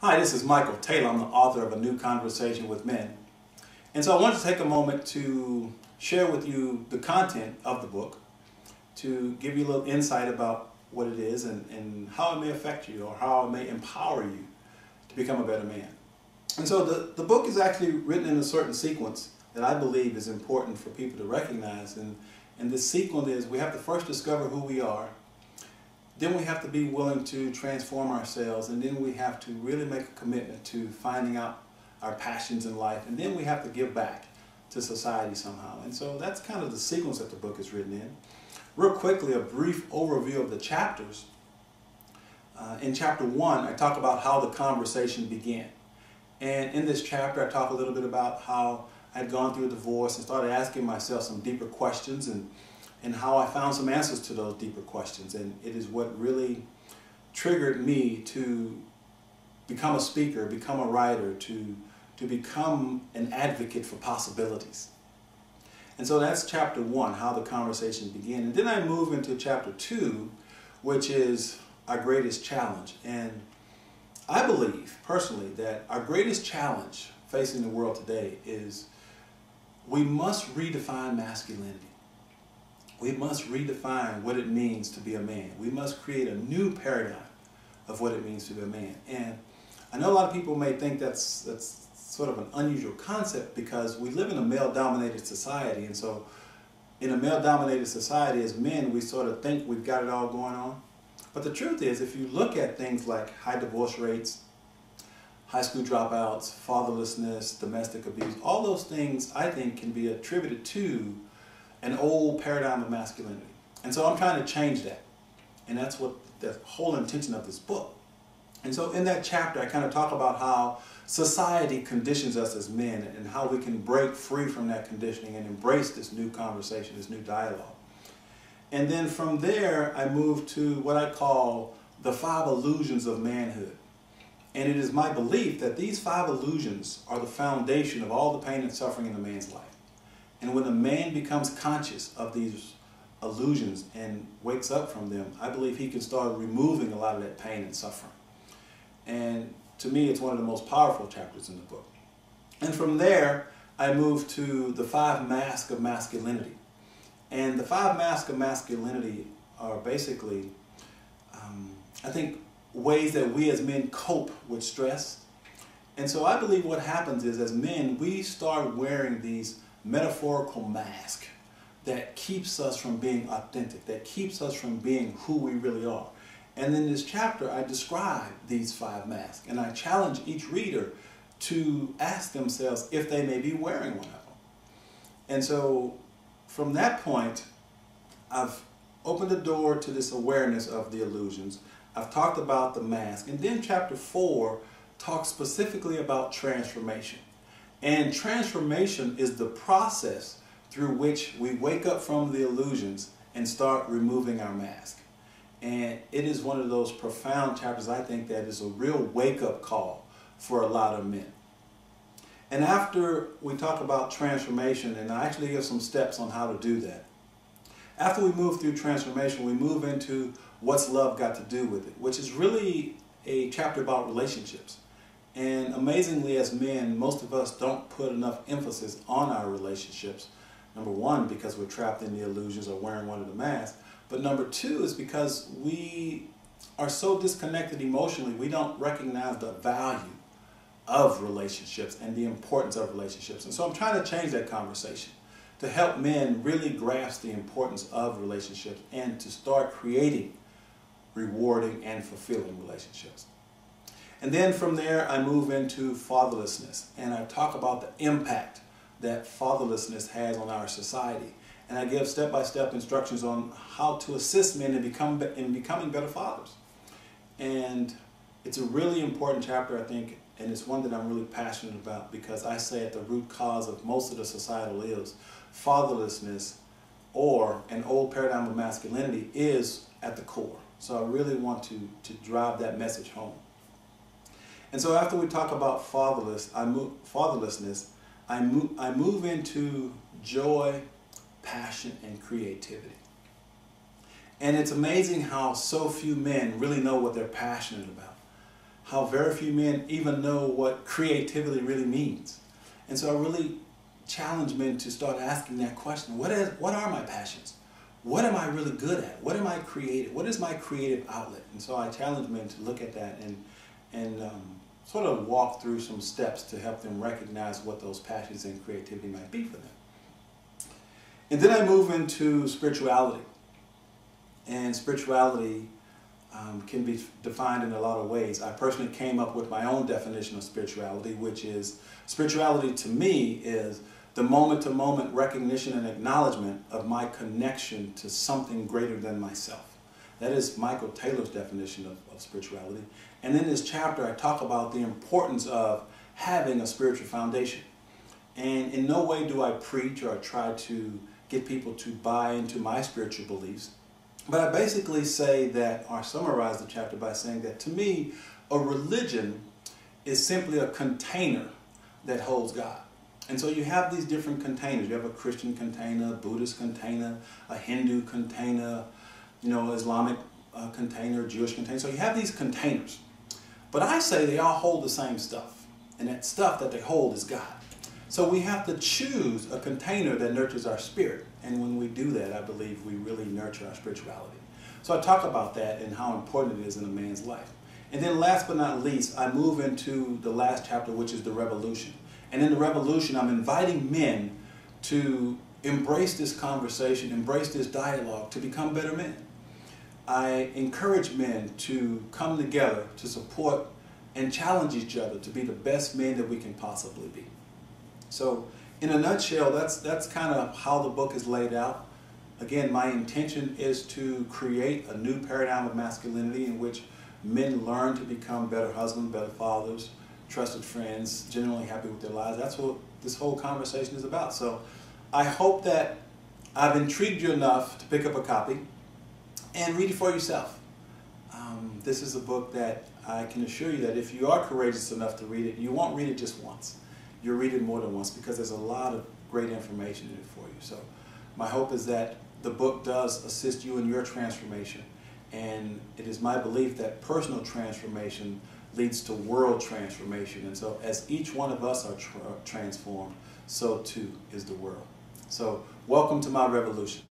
Hi, this is Michael Taylor. I'm the author of A New Conversation with Men. And so I wanted to take a moment to share with you the content of the book, to give you a little insight about what it is and how it may affect you or how it may empower you to become a better man. And so the book is actually written in a certain sequence that I believe is important for people to recognize. And this sequence is we have to first discover who we are. Then we have to be willing to transform ourselves, and then we have to really make a commitment to finding out our passions in life, and then we have to give back to society somehow. And so that's kind of the sequence that the book is written in. Real quickly, a brief overview of the chapters. In chapter 1, I talk about how the conversation began. And in this chapter, I talk a little bit about how I'd gone through a divorce and started asking myself some deeper questions, and how I found some answers to those deeper questions. And it is what really triggered me to become a speaker, become a writer, to become an advocate for possibilities. And so that's chapter 1, how the conversation began. And then I move into chapter 2, which is our greatest challenge. And I believe, personally, that our greatest challenge facing the world today is we must redefine masculinity. We must redefine what it means to be a man. We must create a new paradigm of what it means to be a man. And I know a lot of people may think that's sort of an unusual concept because we live in a male-dominated society. And so in a male-dominated society, as men, we sort of think we've got it all going on. But the truth is, if you look at things like high divorce rates, high school dropouts, fatherlessness, domestic abuse, all those things I think can be attributed to an old paradigm of masculinity. And so I'm trying to change that. And that's what the whole intention of this book. And so in that chapter, I kind of talk about how society conditions us as men and how we can break free from that conditioning and embrace this new conversation, this new dialogue. And then from there, I move to what I call the 5 illusions of manhood. And it is my belief that these 5 illusions are the foundation of all the pain and suffering in a man's life. And when a man becomes conscious of these illusions and wakes up from them, I believe he can start removing a lot of that pain and suffering. And to me, it's one of the most powerful chapters in the book. And from there, I move to the 5 masks of masculinity. And the 5 masks of masculinity are basically, I think, ways that we as men cope with stress. And so I believe what happens is, as men, we start wearing these metaphorical mask that keeps us from being authentic, that keeps us from being who we really are. And in this chapter, I describe these 5 masks, and I challenge each reader to ask themselves if they may be wearing one of them. And so from that point, I've opened the door to this awareness of the illusions. I've talked about the mask, and then chapter 4 talks specifically about transformation. And transformation is the process through which we wake up from the illusions and start removing our mask. And it is one of those profound chapters, I think, that is a real wake-up call for a lot of men. And after we talk about transformation, and I actually give some steps on how to do that, after we move through transformation, we move into what's love got to do with it, which is really a chapter about relationships. And amazingly, as men, most of us don't put enough emphasis on our relationships. Number 1, because we're trapped in the illusions or wearing one of the masks. But number 2 is because we are so disconnected emotionally, we don't recognize the value of relationships and the importance of relationships. And so I'm trying to change that conversation to help men really grasp the importance of relationships and to start creating rewarding and fulfilling relationships. And then from there, I move into fatherlessness, and I talk about the impact that fatherlessness has on our society. And I give step-by-step instructions on how to assist men in becoming better fathers. And it's a really important chapter, I think, and it's one that I'm really passionate about because I say at the root cause of most of the societal ills, fatherlessness or an old paradigm of masculinity is at the core. So I really want to drive that message home. And so after we talk about fatherlessness, I move into joy, passion, and creativity. And it's amazing how so few men really know what they're passionate about. how very few men even know what creativity really means. And so I really challenge men to start asking that question. What are my passions? What am I really good at? What am I creative? What is my creative outlet? And so I challenge men to look at that and sort of walk through some steps to help them recognize what those passions and creativity might be for them. And then I move into spirituality. And spirituality can be defined in a lot of ways. I personally came up with my own definition of spirituality, which is, spirituality to me is the moment-to-moment recognition and acknowledgement of my connection to something greater than myself. That is Michael Taylor's definition of spirituality. And in this chapter, I talk about the importance of having a spiritual foundation. And in no way do I preach or try to get people to buy into my spiritual beliefs. But I basically say that, or summarize the chapter by saying that, to me, a religion is simply a container that holds God. And so you have these different containers. You have a Christian container, a Buddhist container, a Hindu container, Islamic container, Jewish container. So you have these containers. But I say they all hold the same stuff. And that stuff that they hold is God. So we have to choose a container that nurtures our spirit. And when we do that, I believe we really nurture our spirituality. So I talk about that and how important it is in a man's life. And then last but not least, I move into the last chapter, which is the revolution. And in the revolution, I'm inviting men to embrace this conversation, embrace this dialogue, to become better men. I encourage men to come together to support and challenge each other to be the best men that we can possibly be. So in a nutshell, that's kind of how the book is laid out. Again, my intention is to create a new paradigm of masculinity in which men learn to become better husbands, better fathers, trusted friends, generally happy with their lives. That's what this whole conversation is about. So I hope that I've intrigued you enough to pick up a copy and read it for yourself. This is a book that I can assure you that if you are courageous enough to read it, you won't read it just once. You'll read it more than once because there's a lot of great information in it for you. So my hope is that the book does assist you in your transformation. And it is my belief that personal transformation leads to world transformation. And so as each one of us are transformed, so too is the world. So welcome to my revolution.